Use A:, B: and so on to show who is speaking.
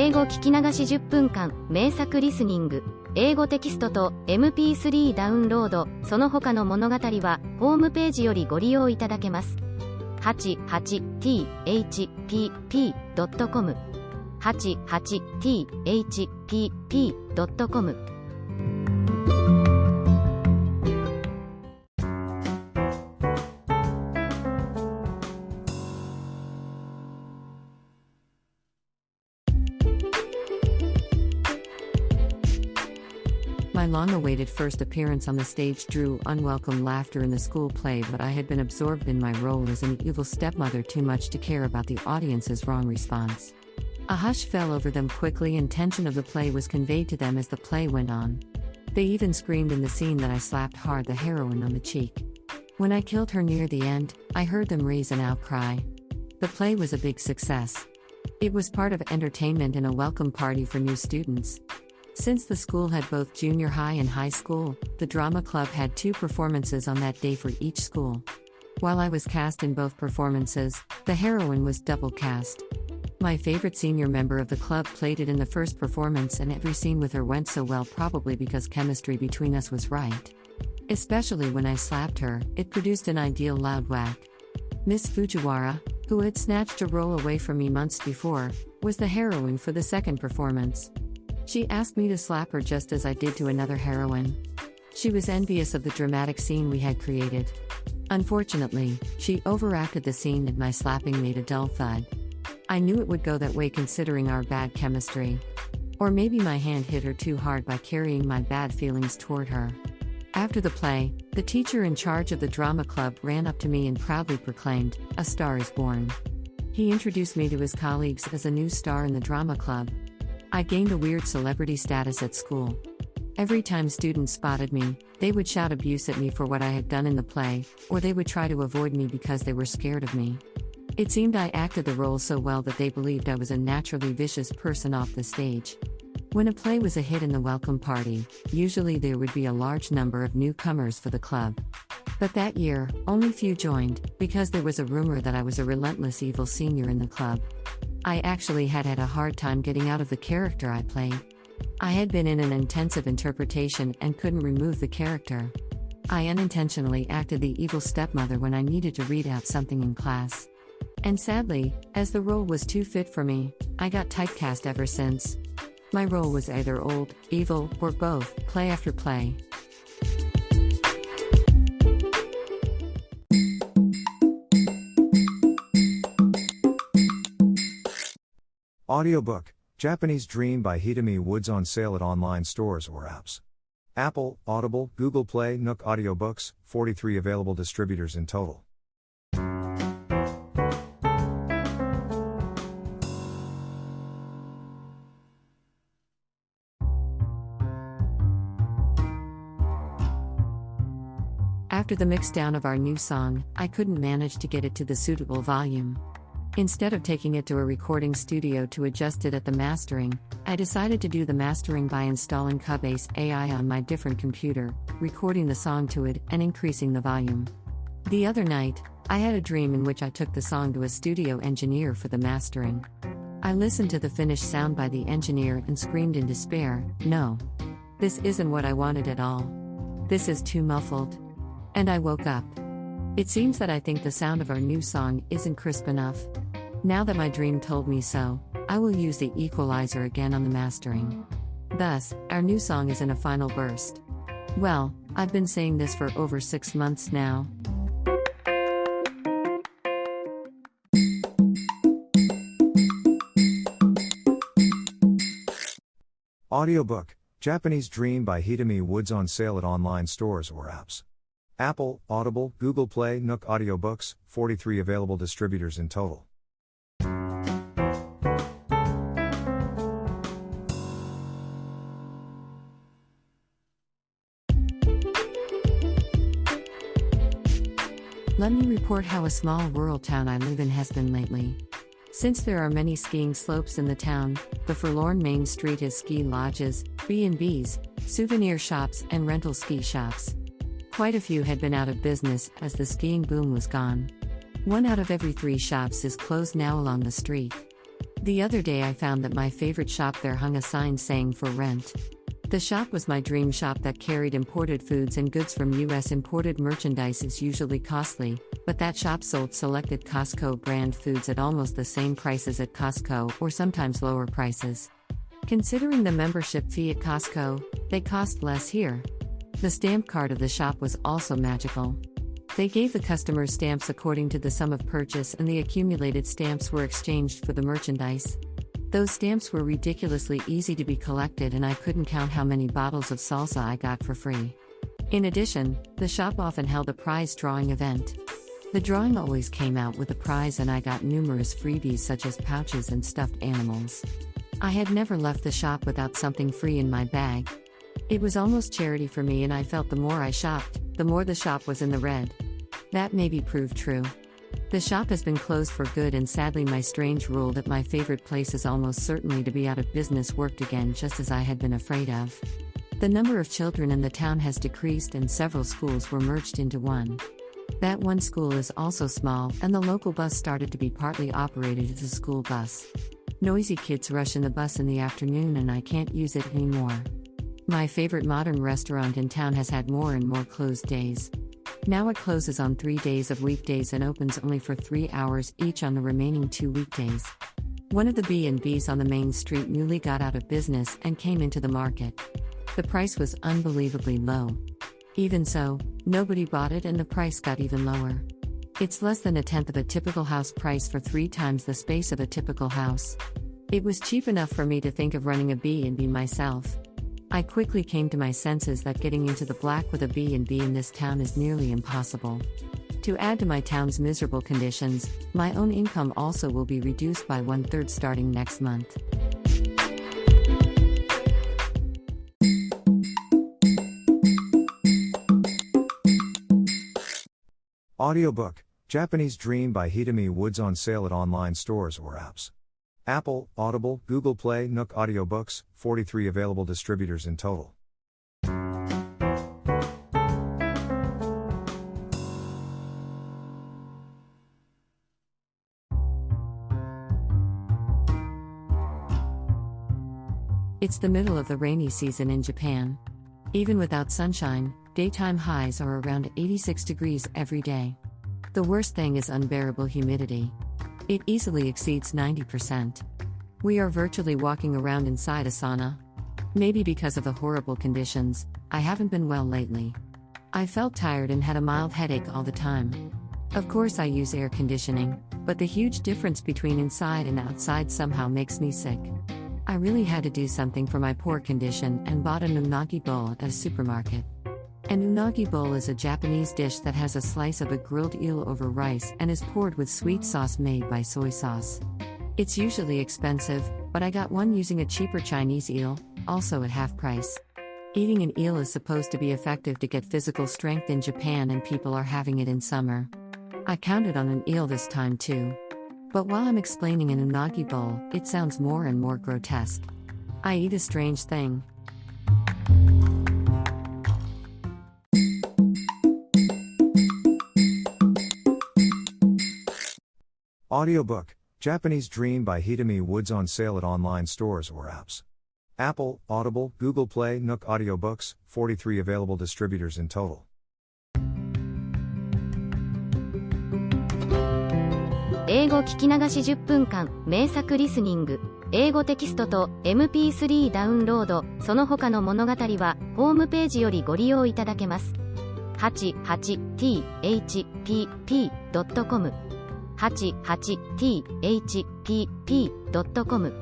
A: 英語聞き流し10分間、名作リスニング、英語テキストと MP3 ダウンロード、その他の物語は、ホームページよりご利用いただけます。88thpp.com 88thpp.com
B: My long-awaited first appearance on the stage drew unwelcome laughter in the school play, but I had been absorbed in my role as an evil stepmother too much to care about the audience's wrong response. A hush fell over them quickly, and tension of the play was conveyed to them as the play went on. They even screamed in the scene that I slapped hard the heroine on the cheek. When I killed her near the end, I heard them raise an outcry. The play was a big success. It was part of entertainment and a welcome party for new students. Since the school had both junior high and high school, the drama club had 2 performances on that day for each school. While I was cast in both performances, the heroine was double cast. My favorite senior member of the club played it in the first performance, and every scene with her went so well, probably because chemistry between us was right. Especially when I slapped her, it produced an ideal loud whack. Miss Fujiwara, who had snatched a role away from me months before, was the heroine for the second performance. She asked me to slap her just as I did to another heroine. She was envious of the dramatic scene we had created. Unfortunately, she overacted the scene and my slapping made a dull thud. I knew it would go that way considering our bad chemistry. Or maybe my hand hit her too hard by carrying my bad feelings toward her. After the play, the teacher in charge of the drama club ran up to me and proudly proclaimed, "A star is born." He introduced me to his colleagues as a new star in the drama club. I gained a weird celebrity status at school. Every time students spotted me, they would shout abuse at me for what I had done in the play, or they would try to avoid me because they were scared of me. It seemed I acted the role so well that they believed I was a naturally vicious person off the stage. When a play was a hit in the welcome party, usually there would be a large number of newcomers for the club. But that year, only few joined, because there was a rumor that I was a relentless evil senior in the club. I actually had a hard time getting out of the character I played. I had been in an intensive interpretation and couldn't remove the character. I unintentionally acted the evil stepmother when I needed to read out something in class. And sadly, as the role was too fit for me, I got typecast ever since. My role was either old, evil, or both, play after play.
C: Audiobook, Japanese Dream by Hidemi Woods, on sale at online stores or apps. Apple, Audible, Google Play, Nook Audiobooks, 43 available distributors in total.
B: After the mixdown of our new song, I couldn't manage to get it to the suitable volume. Instead of taking it to a recording studio to adjust it at the mastering, I decided to do the mastering by installing Cubase AI on my different computer, recording the song to it, and increasing the volume. The other night, I had a dream in which I took the song to a studio engineer for the mastering. I listened to the finished sound by the engineer and screamed in despair, "No. This isn't what I wanted at all. This is too muffled." And I woke up. It seems that I think the sound of our new song isn't crisp enough. Now that my dream told me so, I will use the equalizer again on the mastering. Thus, our new song is in a final burst. Well, I've been saying this for over 6 months now.
C: Audiobook, Japanese Dream by Hidemi Woods, on sale at online stores or apps. Apple, Audible, Google Play, Nook Audiobooks, 43 available distributors in total.
B: Let me report how a small rural town I live in has been lately. Since there are many skiing slopes in the town, the forlorn main street is ski lodges, B&Bs, souvenir shops, and rental ski shops. Quite a few had been out of business as the skiing boom was gone. 1 out of every 3 shops is closed now along the street. The other day I found that my favorite shop there hung a sign saying for rent. The shop was my dream shop that carried imported foods and goods from US. Imported merchandise is usually costly, but that shop sold selected Costco brand foods at almost the same prices at Costco or sometimes lower prices. Considering the membership fee at Costco, they cost less here. The stamp card of the shop was also magical. They gave the customers stamps according to the sum of purchase, and the accumulated stamps were exchanged for the merchandise. Those stamps were ridiculously easy to be collected, and I couldn't count how many bottles of salsa I got for free. In addition, the shop often held a prize drawing event. The drawing always came out with a prize, and I got numerous freebies such as pouches and stuffed animals. I had never left the shop without something free in my bag. It was almost charity for me, and I felt the more I shopped, the more the shop was in the red. That maybe proved true. The shop has been closed for good, and sadly my strange rule that my favorite place is almost certainly to be out of business worked again, just as I had been afraid of. The number of children in the town has decreased, and several schools were merged into one. That one school is also small, and the local bus started to be partly operated as a school bus. Noisy kids rush in the bus in the afternoon, and I can't use it anymore. My favorite modern restaurant in town has had more and more closed days. Now it closes on 3 days of weekdays and opens only for 3 hours each on the remaining 2 weekdays. One of the B&Bs on the main street newly got out of business and came into the market. The price was unbelievably low. Even so, nobody bought it, and the price got even lower. It's less than a tenth of a typical house price for 3 times the space of a typical house. It was cheap enough for me to think of running a B&B myself. I quickly came to my senses that getting into the black with a B&B in this town is nearly impossible. To add to my town's miserable conditions, my own income also will be reduced by 1/3 starting next month.
C: Audiobook, Japanese Dream by Hidemi Woods on sale at online stores or apps. Apple, Audible, Google Play, Nook Audiobooks, 43 available distributors in total.
B: It's the middle of the rainy season in Japan. Even without sunshine, daytime highs are around 86 degrees every day. The worst thing is unbearable humidity. It easily exceeds 90%. We are virtually walking around inside a sauna. Maybe because of the horrible conditions, I haven't been well lately. I felt tired and had a mild headache all the time. Of course I use air conditioning, but the huge difference between inside and outside somehow makes me sick. I really had to do something for my poor condition and bought an unagi bowl at a supermarket. An unagi bowl is a Japanese dish that has a slice of a grilled eel over rice and is poured with sweet sauce made by soy sauce. It's usually expensive, but I got one using a cheaper Chinese eel, also at half price. Eating an eel is supposed to be effective to get physical strength in Japan, and people are having it in summer. I counted on an eel this time too. But while I'm explaining an unagi bowl, it sounds more and more grotesque. I eat a strange thing.
C: Audiobook, Japanese Dream by Hidemi Woods on sale at online stores or apps. Apple, Audible, Google Play, Nook Audiobooks, 43 available distributors in total.
A: 英語聞き流し10分間、名作リスニング。英語テキストと MP3 ダウンロード、その他の物語は、ホームページよりご利用いただけます。88thpp.com 88thpp.com